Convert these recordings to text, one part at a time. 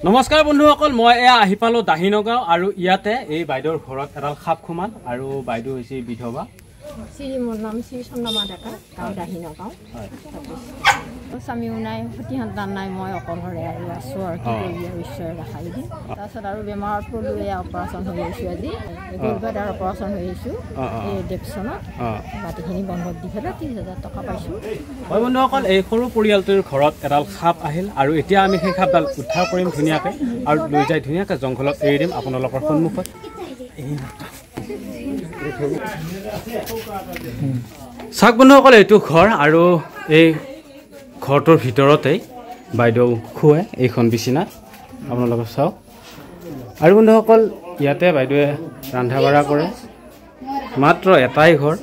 নমস্কাৰ বন্ধুসকল, মই এয়া আহি পালো দাহিনগাঁও আৰু ইয়াতে এই বাইদেউৰ ঘৰত এডাল সাপ সোমাল আৰু বাইদেউ হৈছে বিধৱা। মোৰ নাম শ্ৰী চন্দ্ৰমা ডেকা, গাঁও দাহিনগাঁও। স্বামী নাই, সতি সন্তান নাই, মই অকলশৰে আৰু আছোঁ আৰু কি কৰি আৰু ঈশ্বৰে দেখাই দিম। তাৰপিছত আৰু বেমাৰত পৰিলোঁ, এয়া অপাৰেশ্যন হৈ আহিছোঁ। আজি গৰুবাদাৰ অপাৰেশ্যন হৈ আহিছোঁ এই ডেপচনত। বাকীখিনি বন্ধক দি পেলাই 30,000 টকা পাইছোঁ। হয় বন্ধুসকল, এই সৰু পৰিয়ালটোৰ ঘৰত এডাল সাপ আহিল আৰু এতিয়া আমি সেই সাপডাল উদ্ধাৰ কৰিম ধুনীয়াকৈ আৰু লৈ যাই ধুনীয়াকৈ জংঘলত এৰি দিম আপোনালোকৰ সন্মুখত। চাওক বন্ধুসকল, এইটো ঘৰ আৰু এই ঘৰটোৰ ভিতৰতেই বাইদেউ শুৱে এইখন বিচনাত, আপোনালোকে চাওক। আৰু বন্ধুসকল, ইয়াতে বাইদেৱে ৰন্ধা বঢ়া কৰে, মাত্ৰ এটাই ঘৰ।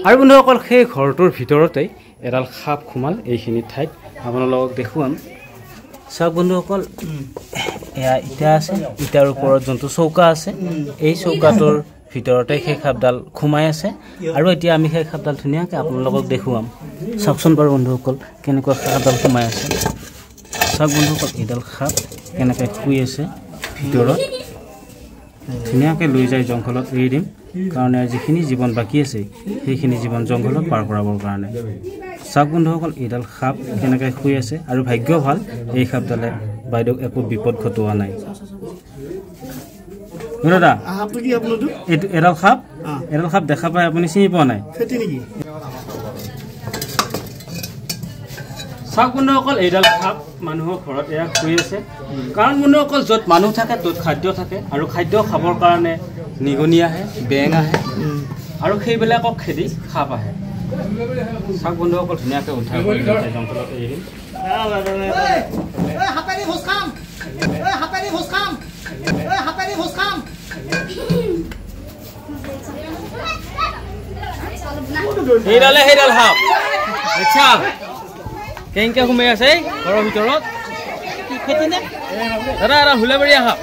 আৰু বন্ধুসকল, সেই ঘৰটোৰ ভিতৰতেই এডাল সাপ সোমাল এইখিনি ঠাইত, আপোনালোকক দেখুৱাম। চাওক বন্ধুসকল, এয়া ইটা আছে, ইটাৰ ওপৰত যোনটো চৌকা আছে, এই চৌকাটোৰ ভিতৰতে সেই সাপডাল সোমাই আছে আৰু এতিয়া আমি সেই সাপডাল ধুনীয়াকৈ আপোনালোকক দেখুৱাম। চাওকচোন বাৰু বন্ধুসকল, কেনেকুৱা সাপডাল সোমাই আছে। চাওক বন্ধুসকল, এইডাল সাপ কেনেকৈ শুই আছে ভিতৰত। ধুনীয়াকৈ লৈ যাই জংঘলত এৰি দিম, কাৰণ যিখিনি জীৱন বাকী আছে সেইখিনি জীৱন জংঘলত পাৰ কৰাবৰ কাৰণে। চাওক বন্ধুসকল, এইডাল সাপ কেনেকৈ শুই আছে আৰু ভাগ্য ভাল এই সাপডালে বাইদেউক একো বিপদ ঘটোৱা নাই। দাদা, এডাল সাপ দেখা পাই আপুনি চিনি পোৱা নাই? চাওক বন্ধুসকল, এইডাল সাপ মানুহৰ ঘৰত এয়া শুই আছে, কাৰণ বন্ধুসকল য'ত মানুহ থাকে ত'ত খাদ্য থাকে আৰু খাদ্য খাবৰ কাৰণে নিগনি আহে, বেং আহে আৰু সেইবিলাকক খেদি সাপ আহে। চাওক বন্ধুসকল, ধুনীয়াকৈ উদ্ধাৰ কৰি জংঘলত এৰি দিম। সেইডাল সাপ আচ্ছা কেনেকৈ সোমাই আছে ঘৰৰ ভিতৰত? কি খেতি নে দাদা? এটা হুলাবাৰীয়া সাপ।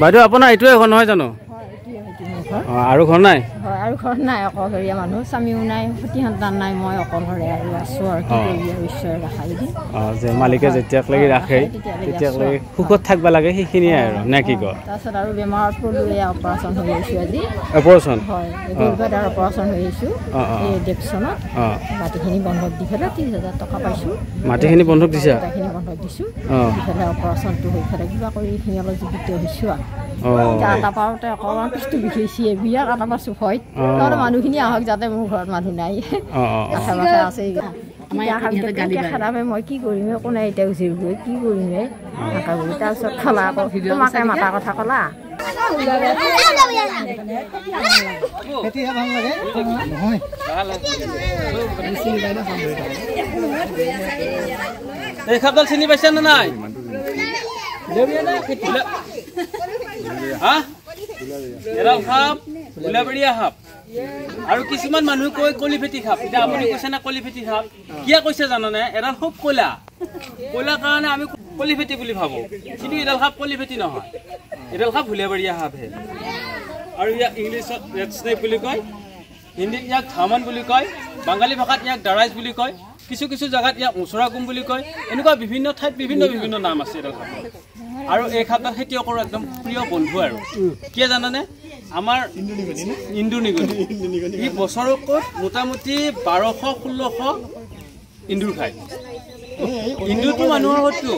বাইদেউ, আপোনাৰ এইটোৱে ঘৰ নহয় জানো? আৰু ঘৰ নাই? আৰু ঘৰ নাই, অকলশৰীয়া মানুহ, স্বামীও নাই, সতি সন্তান নাই, মই অকলশৰে আৰু আছোঁ আৰু কি কৰি আৰু ঈশ্বৰে দেখাই দিম। যে মালিকে যেতিয়ালৈকে ৰাখে তেতিয়ালৈকে সুখত থাকিব লাগে, সেইখিনিয়ে আৰু নে কি কয়? তাৰপিছত আৰু বেমাৰত পৰিলোঁ, এয়া অপাৰেশ্যন হৈ আহিছোঁ। আজি অপাৰেশ্যন হয়, গৰুবাদাৰ অপাৰেশ্যন হৈ আহিছোঁ এই ডেপচনত। বাকীখিনি বন্ধক দি পেলাই 30,000 টকা পাইছোঁ। মাটিখিনি বন্ধক দিছে? মাটিখিনি বন্ধক দিছোঁ, দি পেলাই অপাৰেশ্যনটো হৈ পেলাই কিবা কৰি এইখিনি অলপ জীৱিত হৈছোঁ আৰু। আটা পাৰোঁতে অকণমান পিছটো বিষাইছে, বিৰাট আটা পাৰছোঁ ভয়ত, তাৰমানে মানুহখিনি আহক যাতে মোৰ ঘৰত মানুহ নাই, আশে পাশে আছে। খাৰাপে মই কি কৰিম, একো নাই, এতিয়া উচিৰ গৈ কি কৰিম এনেকৈ বুলি। তাৰপিছত খালা আকৌ তোমাকে মাতাৰ কথা ক'লা। এই সাপডাল চিনি পাইছে নে নাই? এডাল সাপ হুলাবাৰীয়া সাপ। আৰু কিছুমান মানুহে কয় কলিফেটি সাপ। এতিয়া আপুনি কৈছে না কলিফেটি সাপ, কিয় কৈছে জানানে? এডাল খুব কলা কাৰণে আমি কলিফেটি বুলি ভাবো, কিন্তু এডাল সাপ কলিফেটি নহয়, এডাল সাপ হুলাবাৰীয়া সাপহে। আৰু ইয়াক ইংলিছত ৰেড স্নেক বুলি কয়, হিন্দীত ইয়াক ধামন বুলি কয়, বাঙালী ভাষাত ইয়াক ডাৰাইজ বুলি কয়, কিছু কিছু জেগাত ইয়াক ওচৰাগুম বুলি কয়। এনেকুৱা বিভিন্ন ঠাইত বিভিন্ন নাম আছে এডাল সাপৰ। আৰু এই সাপডাল খেতিয়কৰ একদম প্ৰিয় বন্ধু। আৰু কিয় জানানে? আমাৰ ইন্দু নিগনি, ই বছৰকত মোটামুটি 1200-1600 ইন্দুৰ খায়। ইন্দুৰটো মানুহৰ শত্ৰু,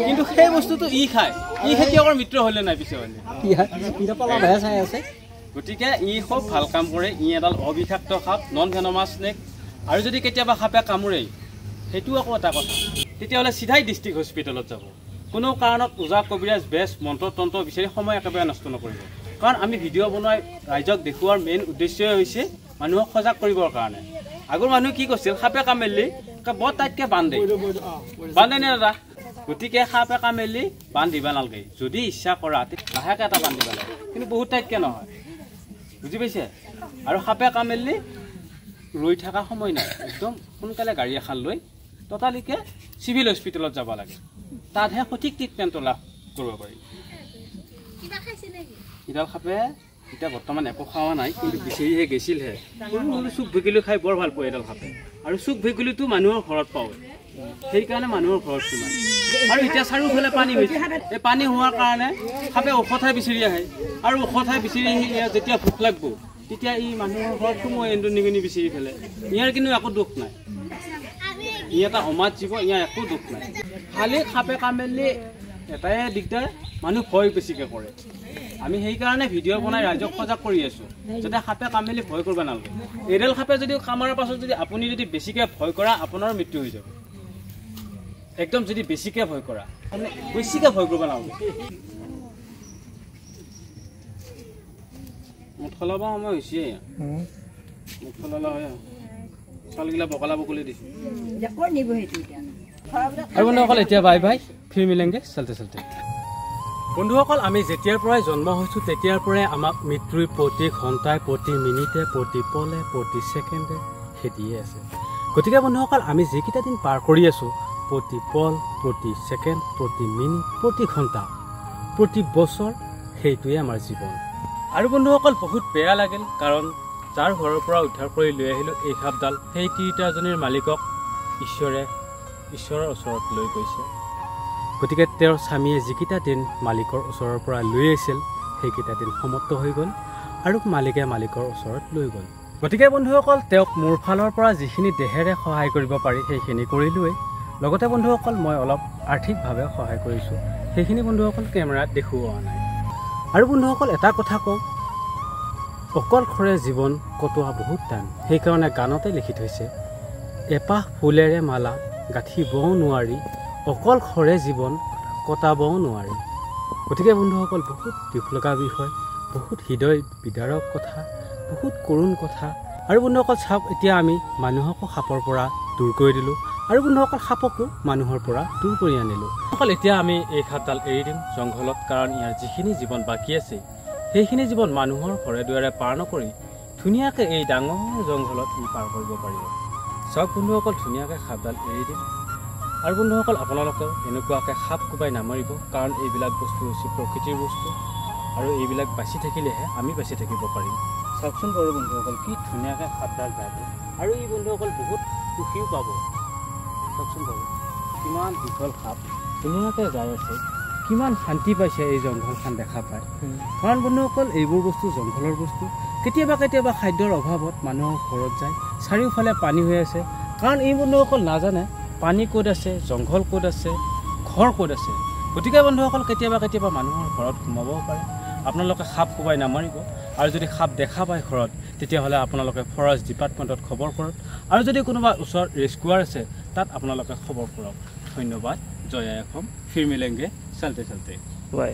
কিন্তু সেই বস্তুটো ই খায়। ই খেতিয়কৰ মিত্ৰ হ'লে নাই পিছে হ'লে। গতিকে ই খুব ভাল কাম কৰে। ই এডাল অবিষাক্ত সাপ, নন ভেনমাছ স্নেক। আৰু যদি কেতিয়াবা সাপে কামোৰে, সেইটোও আকৌ এটা কথা, তেতিয়াহ'লে চিধাই ডিষ্ট্ৰিক্ট হস্পিটেলত যাব। কোনো কাৰণত ওজা কবিৰাজ বেজ মন্ত্ৰ তন্ত্ৰ বিচাৰি সময় একেবাৰে নষ্ট নকৰিব, কাৰণ আমি ভিডিঅ' বনাই ৰাইজক দেখুওৱাৰ মেইন উদ্দেশ্যই হৈছে মানুহক সজাগ কৰিবৰ কাৰণে। আগৰ মানুহে কি কৈছিল, সাপে কামুৰিলে বৰ টাইটকৈ বান্ধে নে দাদা? গতিকে সাপে কামুৰিলে বান্ধ দিব নালাগে, যদি ইচ্ছা কৰা লাহেকৈ এটা বান্ধ দিব লাগে, কিন্তু বহুত টাইটকৈ নহয়, বুজি পাইছে? আৰু সাপে কামুৰিলে ৰৈ থকা সময় নাই, একদম সোনকালে গাড়ী এখন লৈ ততালিকে চিভিল হস্পিটেলত যাব লাগে, তাতহে সঠিক ট্ৰিটমেণ্টটো লাভ কৰিব পাৰি। ইডাল সাপে এতিয়া বৰ্তমান একো খোৱা নাই কিন্তু বিচাৰিহে গৈছিলহে চুক ভেকুলী খাই বৰ ভাল পায় এডাল সাপে আৰু চুক ভেকুলীটো মানুহৰ ঘৰত পাওঁ সেইকাৰণে মানুহৰ ঘৰত সোমায় আৰু এতিয়া চাৰিওফালে পানী হৈছে এই পানী হোৱাৰ কাৰণে সাপে ওখ ঠাই বিচাৰি আহে আৰু ওখ ঠাই বিচাৰি আহি যেতিয়া ভোক লাগব তেতিয়া ই মানুহৰ ঘৰত সোমাই এন্দুৰ নিগনি বিচাৰি পেলাই ইয়াৰ কিন্তু একো দুখ নাই ই এটা অমাত জীৱ ইয়াৰ একো দুখ নাই খালি সাপে কামুৰিলে এটাই দিগদাৰ মানুহ ভয় বেছিকৈ কৰে আমি সেইকাৰণে ভিডিঅ' বনাই ৰাইজক সজাগ কৰি আছোঁ যাতে সাপে কামুৰিলে ভয় কৰিব নালাগে এডাল সাপে যদি কামোৰাৰ পাছত যদি আপুনি যদি বেছিকৈ ভয় কৰা আপোনাৰ মৃত্যু হৈ যাব একদম যদি বেছিকৈ ভয় কৰা আপুনি বেছিকৈ ভয় কৰিব নালাগে মুঠ খলাব সময় হৈছে মুঠ খলালা হয় চাউলগিলা বকলা বকলি দিছোঁ আৰু বন্ধুসকল এতিয়া বাই বাই ফিৰ মিলেংগে চলতে চলতে বন্ধুসকল আমি যেতিয়াৰ পৰাই জন্ম হৈছোঁ তেতিয়াৰ পৰাই আমাক মৃত্যুৰ প্ৰতি ঘণ্টাই প্ৰতি মিনিটে প্ৰতি পলে প্ৰতি ছেকেণ্ডে খেদিয়ে আছে গতিকে বন্ধুসকল আমি যিকেইটা দিন পাৰ কৰি আছোঁ প্ৰতি পল প্ৰতি ছেকেণ্ড প্ৰতি মিনিট প্ৰতি ঘণ্টা প্ৰতি বছৰ সেইটোৱে আমাৰ জীৱন আৰু বন্ধুসকল বহুত বেয়া লাগিল কাৰণ যাৰ ঘৰৰ পৰা উদ্ধাৰ কৰি লৈ আহিলোঁ এই সাপডাল সেই তিৰোতাজনীৰ মালিকক ঈশ্বৰৰ ওচৰত লৈ গৈছে গতিকে তেওঁৰ স্বামীয়ে যিকেইটা দিন মালিকৰ ওচৰৰ পৰা লৈ আহিছিল সেইকেইটা দিন সমাপ্ত হৈ গ'ল আৰু মালিকে মালিকৰ ওচৰত লৈ গ'ল গতিকে বন্ধুসকল তেওঁক মোৰ ফালৰ পৰা যিখিনি দেহেৰে সহায় কৰিব পাৰি সেইখিনি কৰিলোৱেই লগতে বন্ধুসকল মই অলপ আৰ্থিকভাৱে সহায় কৰিছোঁ সেইখিনি বন্ধুসকল কেমেৰাত দেখুওৱা নাই আৰু বন্ধুসকল এটা কথা কওঁ অকলশৰে জীৱন কটোৱা বহুত টান সেইকাৰণে গানতে লিখি থৈছে এপাহ ফুলেৰে মালা গাঁঠিবও নোৱাৰি অকলশৰে জীৱন কটাবও নোৱাৰি গতিকে বন্ধুসকল বহুত দুখ লগা বিষয় বহুত হৃদয় বিদাৰক কথা বহুত কৰুণ কথা আৰু বন্ধুসকল চাওক এতিয়া আমি মানুহকো সাপৰ পৰা দূৰ কৰি দিলোঁ আৰু বন্ধুসকল সাপকো মানুহৰ পৰা দূৰ কৰি আনিলোঁ অকল এতিয়া আমি এই সাপডাল এৰি দিম জংঘলত কাৰণ ইয়াৰ যিখিনি জীৱন বাকী আছে সেইখিনি জীৱন মানুহৰ ঘৰে দুৱাৰে পাৰ নকৰি ধুনীয়াকৈ এই ডাঙৰ জংঘলত ই পাৰ কৰিব পাৰিব চাওক বন্ধুসকল ধুনীয়াকৈ সাপডাল এৰি দিম আৰু বন্ধুসকল আপোনালোকেও এনেকুৱাকৈ সাপ কোবাই নামাৰিব কাৰণ এইবিলাক বস্তু হৈছে প্ৰকৃতিৰ বস্তু আৰু এইবিলাক বাচি থাকিলেহে আমি বাচি থাকিব পাৰিম চাওকচোন বাৰু বন্ধুসকল কি ধুনীয়াকৈ সাপডাল যাব আৰু এই বন্ধুসকল বহুত সুখীও পাব চাওকচোন বাৰু কিমান দীঘল সাপ ধুনীয়াকৈ যাই আছে কিমান শান্তি পাইছে এই জংঘলখন দেখা পায় কাৰণ বন্ধুসকল এইবোৰ বস্তু জংঘলৰ বস্তু কেতিয়াবা কেতিয়াবা খাদ্যৰ অভাৱত মানুহৰ ঘৰত যায় চাৰিওফালে পানী হৈ আছে কাৰণ এই বন্ধুসকল নাজানে পানী ক'ত আছে জংঘল ক'ত আছে ঘৰ ক'ত আছে গতিকে বন্ধুসকল কেতিয়াবা কেতিয়াবা মানুহৰ ঘৰত সোমাবও পাৰে আপোনালোকে সাপ কোবাই নামাৰিব আৰু যদি সাপ দেখা পায় ঘৰত তেতিয়াহ'লে আপোনালোকে ফৰেষ্ট ডিপাৰ্টমেণ্টত খবৰ কৰক আৰু যদি কোনোবা ওচৰত ৰেস্কিউৱাৰ আছে তাত আপোনালোকে খবৰ কৰক ধন্যবাদ জয় আই অসম ফিৰ মিলেংগে চলতে চলতে বাই